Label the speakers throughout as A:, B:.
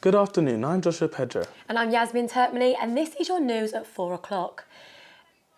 A: Good afternoon, I'm Joshua Pedro.
B: And I'm Yasmin Turkmany, and this is your news at 4 o'clock.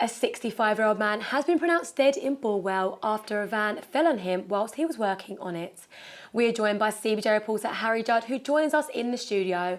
B: A 65-year-old man has been pronounced dead in Bulwell after a van fell on him whilst he was working on it. We are joined by CBJ reporter Harry Judd, who joins us in the studio.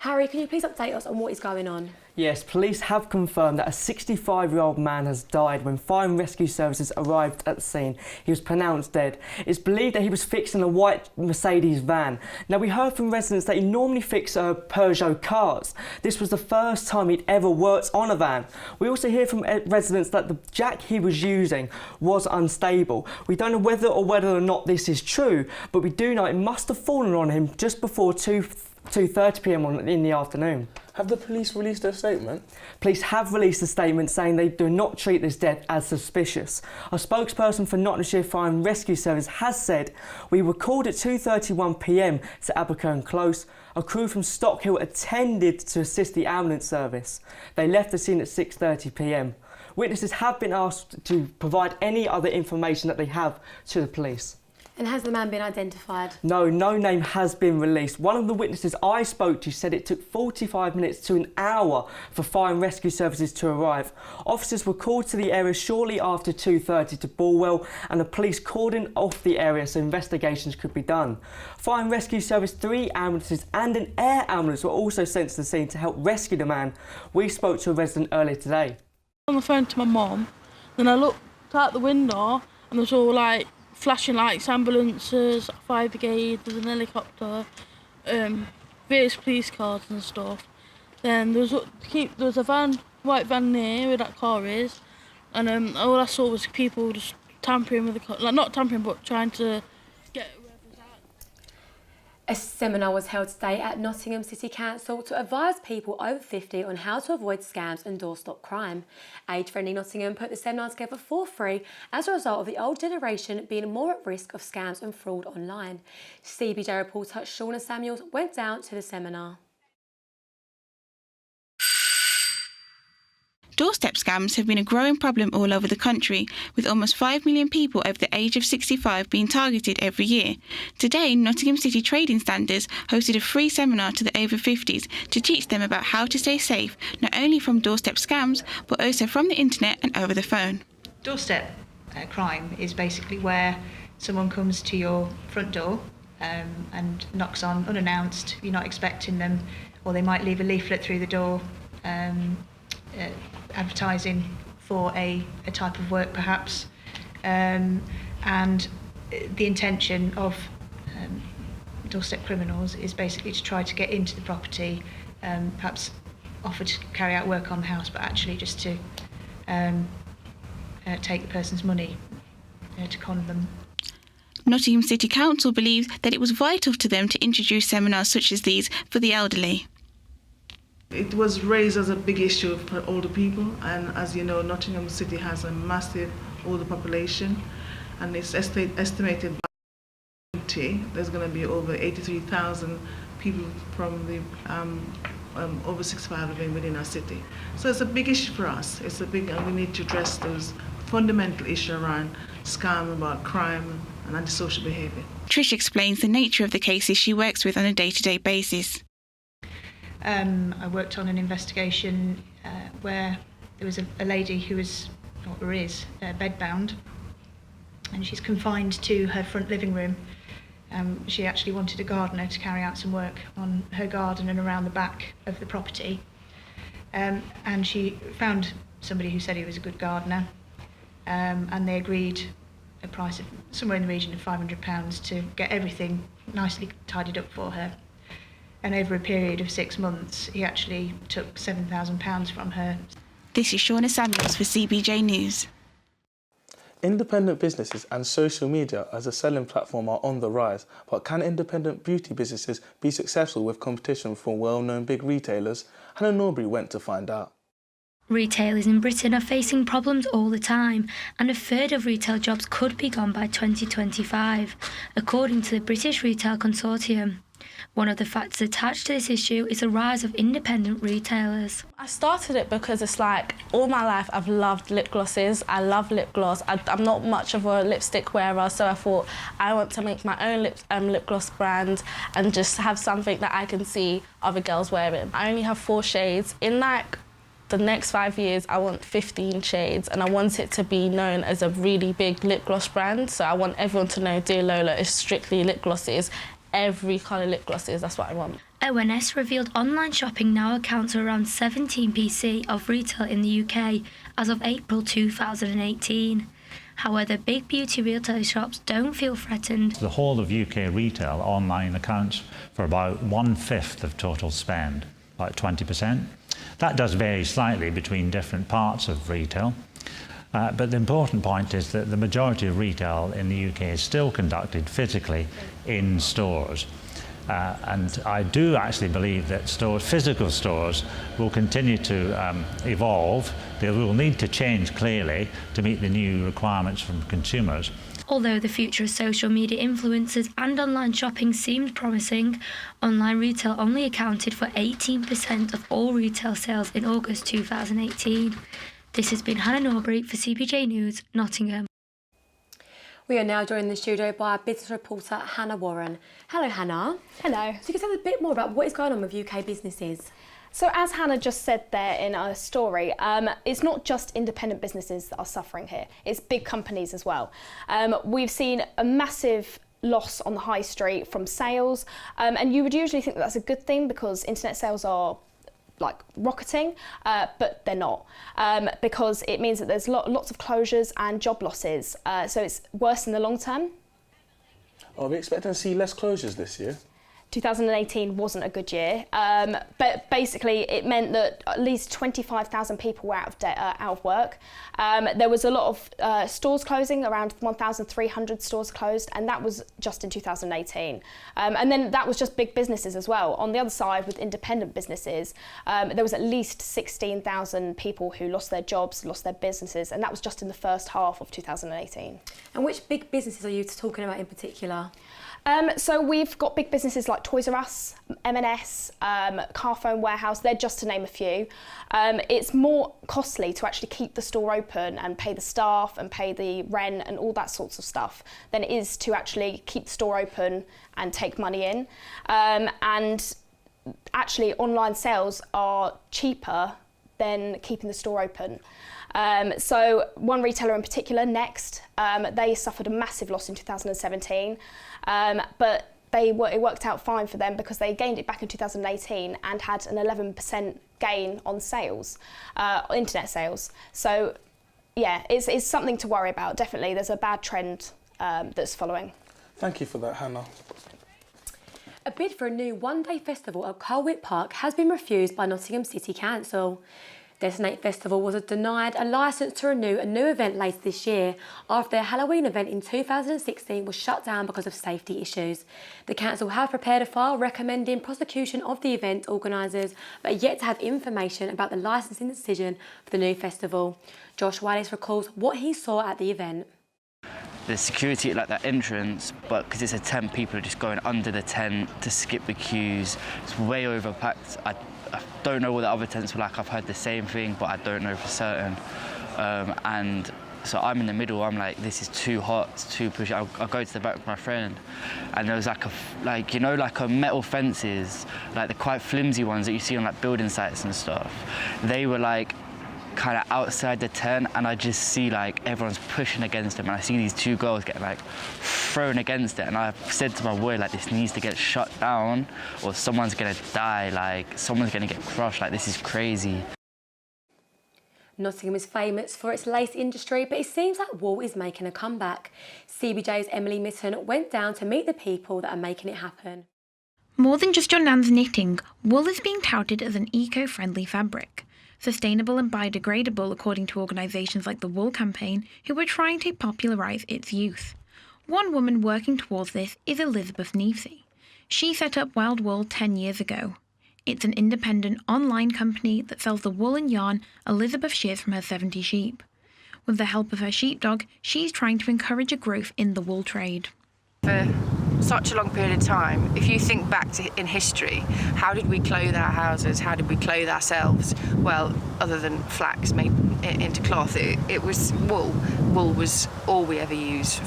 B: Harry, can you please update us on what is going on?
C: Yes, police have confirmed that a 65-year-old man has died when fire and rescue services arrived at the scene. He was pronounced dead. It's believed that he was fixing a white Mercedes van. Now, we heard from residents that he normally fixed Peugeot cars. This was the first time he'd ever worked on a van. We also hear from residents that the jack he was using was unstable. We don't know whether or not this is true, but we do know it must have fallen on him just before 2:30 p.m. in the afternoon.
A: Have the police released a statement?
C: Police have released a statement saying they do not treat this death as suspicious. A spokesperson for Nottinghamshire Fire and Rescue Service has said, "We were called at 2:31 p.m. to Abercombe Close. A crew from Stockhill attended to assist the ambulance service. They left the scene at 6:30 p.m. Witnesses have been asked to provide any other information that they have to the police."
B: And has the man been identified?
C: No name has been released. One of the witnesses I spoke to said it took 45 minutes to an hour for fire and rescue services to arrive. Officers were called to the area shortly after 2:30 to Bulwell, and the police cordoned off the area so investigations could be done. Fire and rescue service, 3 ambulances and an air ambulance were also sent to the scene to help rescue the man. We spoke to a resident earlier today.
D: On the phone to my mum, then I looked out the window and there was all like flashing lights, ambulances, fire brigade, there's an helicopter, various police cars and stuff. Then there was a van, white van near where that car is, and all I saw was people just tampering with the car, like not tampering but trying to get whoever's out.
B: A seminar was held today at Nottingham City Council to advise people over 50 on how to avoid scams and doorstop crime. Age Friendly Nottingham put the seminar together for free as a result of the old generation being more at risk of scams and fraud online. CBJ reporter Shauna Samuels went down to the seminar.
E: Doorstep scams have been a growing problem all over the country, with almost 5 million people over the age of 65 being targeted every year. Today, Nottingham City Trading Standards hosted a free seminar to the over 50s to teach them about how to stay safe, not only from doorstep scams, but also from the internet and over the phone.
F: Doorstep crime is basically where someone comes to your front door and knocks on unannounced, you're not expecting them, or they might leave a leaflet through the door advertising for a type of work perhaps, and the intention of doorstep criminals is basically to try to get into the property, perhaps offer to carry out work on the house, but actually just to take the person's money, to con them.
E: Nottingham City Council believes that it was vital to them to introduce seminars such as these for the elderly.
G: It was raised as a big issue for older people, and as you know, Nottingham City has a massive older population, and it's estimated by 2020 there's going to be over 83,000 people from the over 65 living within our city. So it's a big issue for us. It's a big, and we need to address those fundamental issues around scam, about crime and antisocial behaviour.
E: Trish explains the nature of the cases she works with on a day-to-day basis.
F: I worked on an investigation where there was a lady who is bedbound, and she's confined to her front living room. She actually wanted a gardener to carry out some work on her garden and around the back of the property, and she found somebody who said he was a good gardener, and they agreed a price of somewhere in the region of £500 to get everything nicely tidied up for her. And over a period of 6 months, he actually took £7,000 from her.
E: This is Shauna Samuels for CBJ News.
A: Independent businesses and social media as a selling platform are on the rise, but can independent beauty businesses be successful with competition from well-known big retailers? Hannah Norbury went to find out.
H: Retailers in Britain are facing problems all the time, and a third of retail jobs could be gone by 2025, according to the British Retail Consortium. One of the factors attached to this issue is the rise of independent retailers.
I: I started it because it's like all my life I've loved lip glosses. I love lip gloss. I'm not much of a lipstick wearer, so I thought I want to make my own lip gloss brand and just have something that I can see other girls wearing. I only have 4 shades. In like the next 5 years, I want 15 shades, and I want it to be known as a really big lip gloss brand. So I want everyone to know Dear Lola is strictly lip glosses. Every colour lip glosses, that's what I want.
H: ONS revealed online shopping now accounts for around 17% of retail in the UK as of April 2018. However, big beauty retail shops don't feel threatened.
J: The whole of UK retail online accounts for about 1/5 of total spend, about 20%. That does vary slightly between different parts of retail. But the important point is that the majority of retail in the UK is still conducted physically in stores. And I do actually believe that physical stores will continue to evolve. They will need to change clearly to meet the new requirements from consumers.
H: Although the future of social media influencers and online shopping seems promising, online retail only accounted for 18% of all retail sales in August 2018. This has been Hannah Norbury for CBJ News, Nottingham.
B: We are now joined in the studio by our business reporter, Hannah Warren. Hello, Hannah.
K: Hello.
B: So you can tell us a bit more about what is going on with UK businesses.
K: So as Hannah just said there in our story, it's not just independent businesses that are suffering here, it's big companies as well. We've seen a massive loss on the high street from sales, and you would usually think that that's a good thing because internet sales are like rocketing, but they're not, because it means that there's lots of closures and job losses, so it's worse in the long term.
A: Are we expecting to see less closures this year?
K: 2018 wasn't a good year, but basically it meant that at least 25,000 people were out of work. There was a lot of stores closing, around 1,300 stores closed, and that was just in 2018. And then that was just big businesses as well. On the other side, with independent businesses, there was at least 16,000 people who lost their jobs, lost their businesses, and that was just in the first half of 2018.
B: And which big businesses are you talking about in particular?
K: So we've got big businesses like Toys R Us, M&S, Carphone Warehouse, they're just to name a few. It's more costly to actually keep the store open and pay the staff and pay the rent and all that sorts of stuff than it is to actually keep the store open and take money in. And actually online sales are cheaper than keeping the store open. So one retailer in particular, Next, they suffered a massive loss in 2017, but it worked out fine for them because they gained it back in 2018 and had an 11% gain on sales, internet sales. So yeah, it's something to worry about, definitely. There's a bad trend that's following.
A: Thank you for that, Hannah.
B: A bid for a new one-day festival at Colwick Park has been refused by Nottingham City Council. Destinate Festival was denied a licence to renew a new event later this year after their Halloween event in 2016 was shut down because of safety issues. The council have prepared a file recommending prosecution of the event organisers, but are yet to have information about the licensing decision for the new festival. Josh Wallace recalls what he saw at the event.
L: The security at like that entrance, but because it's a tent, people are just going under the tent to skip the queues. It's way overpacked. I don't know what the other tents were like. I've heard the same thing, but I don't know for certain. And so I'm in the middle. I'm like, this is too hot, it's too pushy. I'll go to the back with my friend, and there was like a metal fences, like the quite flimsy ones that you see on like building sites and stuff. They were like kind of outside the tent, and I just see like everyone's pushing against them, and I see these two girls getting like thrown against it, and I said to my boy, like, this needs to get shut down or someone's gonna die, like someone's gonna get crushed, like this is crazy.
B: Nottingham is famous for its lace industry, but it seems like wool is making a comeback. CBJ's Emily Mitten went down to meet the people that are making it happen.
E: More than just your nan's knitting, wool is being touted as an eco-friendly fabric. Sustainable and biodegradable according to organisations like the Wool Campaign, who are trying to popularise its use. One woman working towards this is Elizabeth Neefsey. She set up Wild Wool 10 years ago. It's an independent online company that sells the wool and yarn Elizabeth shears from her 70 sheep. With the help of her sheepdog, she's trying to encourage a growth in the wool trade.
M: For such a long period of time. If you think back to in history, how did we clothe our houses? How did we clothe ourselves? Well, other than flax made into cloth, it was wool. Wool was all we ever used,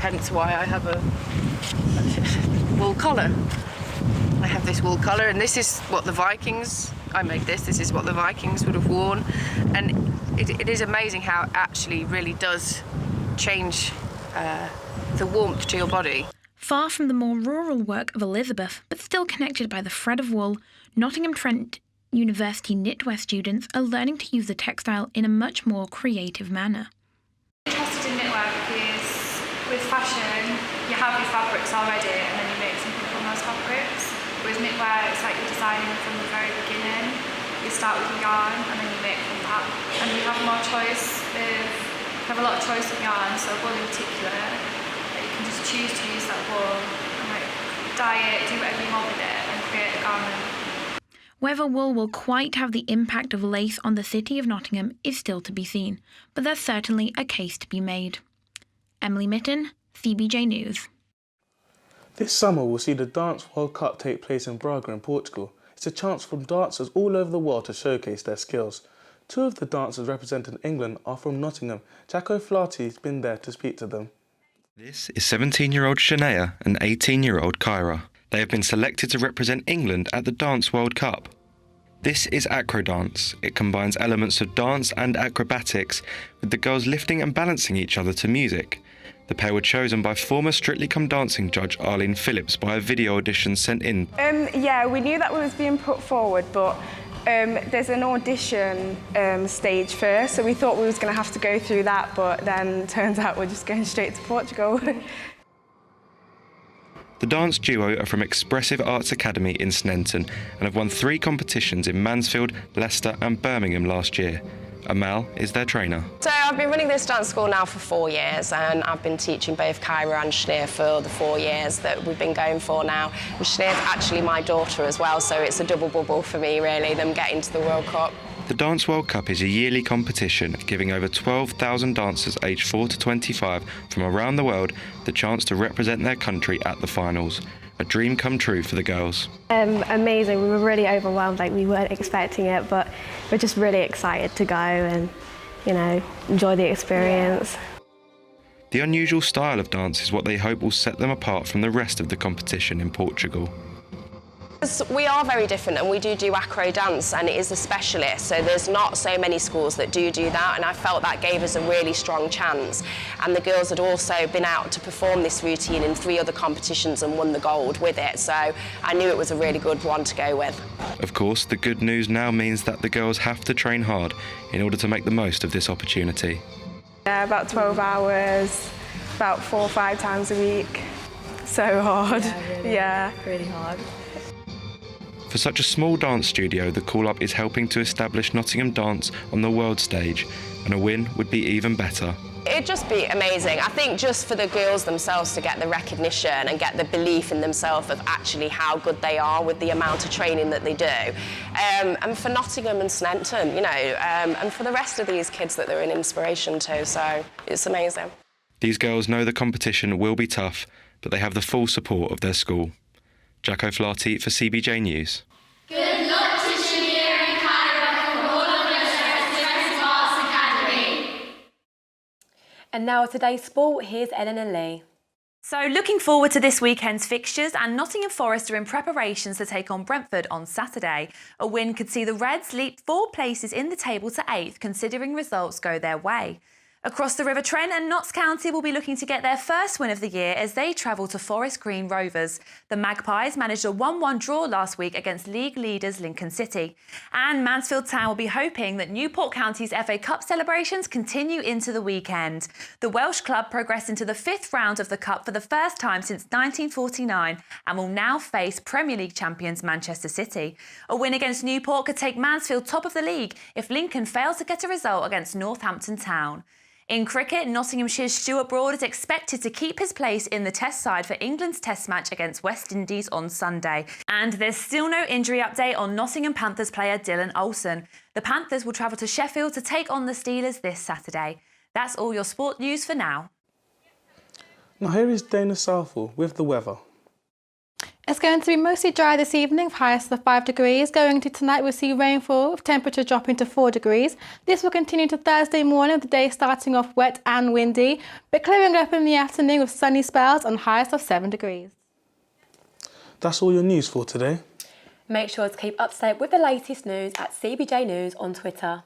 M: hence why I have a wool collar. I have this wool collar, and this is what the Vikings, I made this is what the Vikings would have worn. And it is amazing how it actually really does change the warmth to your body.
N: Far from the more rural work of Elizabeth, but still connected by the thread of wool, Nottingham Trent University knitwear students are learning to use the textile in a much more creative manner.
O: I'm interested in knitwear because with fashion, you have your fabrics already and then you make something from those fabrics. Whereas knitwear, it's like you're designing from the very beginning. You start with your yarn and then you make from that. And you have more choice have a lot of choice of yarn, so wool in particular. You can just choose to use that wool and like dye it, do whatever you want with it and create a garment.
N: Whether wool will quite have the impact of lace on the city of Nottingham is still to be seen, but there's certainly a case to be made. Emily Mitten, CBJ News.
A: This summer we'll see the Dance World Cup take place in Braga in Portugal. It's a chance for dancers all over the world to showcase their skills. Two of the dancers representing England are from Nottingham. Jack O'Flaherty's been there to speak to them.
P: This is 17-year-old Shania and 18-year-old Kyra. They have been selected to represent England at the Dance World Cup. This is acro dance. It combines elements of dance and acrobatics, with the girls lifting and balancing each other to music. The pair were chosen by former Strictly Come Dancing judge Arlene Phillips by a video audition sent in.
Q: Yeah, we knew that we was being put forward, but there's an audition stage first, so we thought we was going to have to go through that, but then turns out we're just going straight to Portugal.
P: The dance duo are from Expressive Arts Academy in Sneinton and have won 3 competitions in Mansfield, Leicester and Birmingham last year. Amal is their trainer.
R: So I've been running this dance school now for 4 years, and I've been teaching both Kyra and Shania for the 4 years that we've been going for now. And Shania's actually my daughter as well, so it's a double bubble for me really, them getting to the World Cup.
P: The Dance World Cup is a yearly competition giving over 12,000 dancers aged 4 to 25 from around the world the chance to represent their country at the finals. A dream come true for the girls.
S: Amazing, we were really overwhelmed, like we weren't expecting it, but we're just really excited to go and, you know, enjoy the experience.
P: The unusual style of dance is what they hope will set them apart from the rest of the competition in Portugal.
R: We are very different, and we do acro dance, and it is a specialist, so there's not so many schools that do that, and I felt that gave us a really strong chance. And the girls had also been out to perform this routine in 3 other competitions and won the gold with it, so I knew it was a really good one to go with.
P: Of course, the good news now means that the girls have to train hard in order to make the most of this opportunity.
Q: Yeah, about 12 hours, about 4 or 5 times a week. So hard.
S: Yeah, really hard.
P: For such a small dance studio, the call-up is helping to establish Nottingham dance on the world stage, and a win would be even better.
R: It'd just be amazing. I think just for the girls themselves to get the recognition and get the belief in themselves of actually how good they are with the amount of training that they do. And for Nottingham and Sneinton, you know, and for the rest of these kids that they're an inspiration to, so it's amazing.
P: These girls know the competition will be tough, but they have the full support of their school. Jack O'Flaherty for CBJ News.
T: Good luck to Shania and Kyra from all of us at Expressive Arts Academy.
B: And now today's sport, here's Eleanor Lee.
U: So looking forward to this weekend's fixtures, and Nottingham Forest are in preparations to take on Brentford on Saturday. A win could see the Reds leap 4 places in the table to 8th, considering results go their way. Across the River Trent, and Notts County will be looking to get their first win of the year as they travel to Forest Green Rovers. The Magpies managed a 1-1 draw last week against league leaders Lincoln City. And Mansfield Town will be hoping that Newport County's FA Cup celebrations continue into the weekend. The Welsh club progressed into the 5th round of the Cup for the first time since 1949 and will now face Premier League champions Manchester City. A win against Newport could take Mansfield top of the league if Lincoln fails to get a result against Northampton Town. In cricket, Nottinghamshire's Stuart Broad is expected to keep his place in the Test side for England's Test match against West Indies on Sunday. And there's still no injury update on Nottingham Panthers player Dylan Olsen. The Panthers will travel to Sheffield to take on the Steelers this Saturday. That's all your sport news for now.
A: Now here is Dana Southall with the weather.
C: It's going to be mostly dry this evening, with highs of 5 degrees. Going into tonight, we'll see rainfall, with temperature dropping to 4 degrees. This will continue to Thursday morning, with the day starting off wet and windy, but clearing up in the afternoon with sunny spells and highs of 7 degrees.
A: That's all your news for today.
B: Make sure to keep up to date with the latest news at CBJ News on Twitter.